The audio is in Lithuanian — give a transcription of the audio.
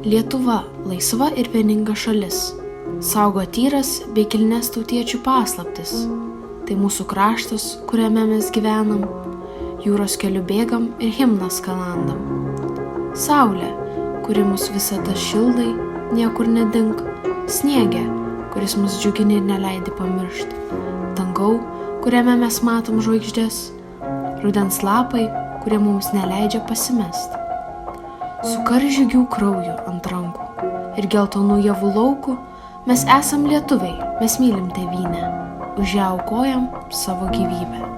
Lietuva – laisva ir vieninga šalis. Saugo tyras bei kilnias tautiečių paslaptis. Tai mūsų kraštas, kuriame mes gyvenam. Jūros keliu bėgam ir himną skalandam. Saulė, kuri mus visada šildai, niekur nedink. Sniegė, kuris mus džiugini ir neleidi pamiršt. Dangau, kuriame mes matom žvaigždės. Rudens lapai, kurie mums neleidžia pasimest. Su karžygių krauju ant rankų ir geltonų javų laukų mes esam lietuviai, mes mylim tėvynę, už ją aukojam savo gyvybę.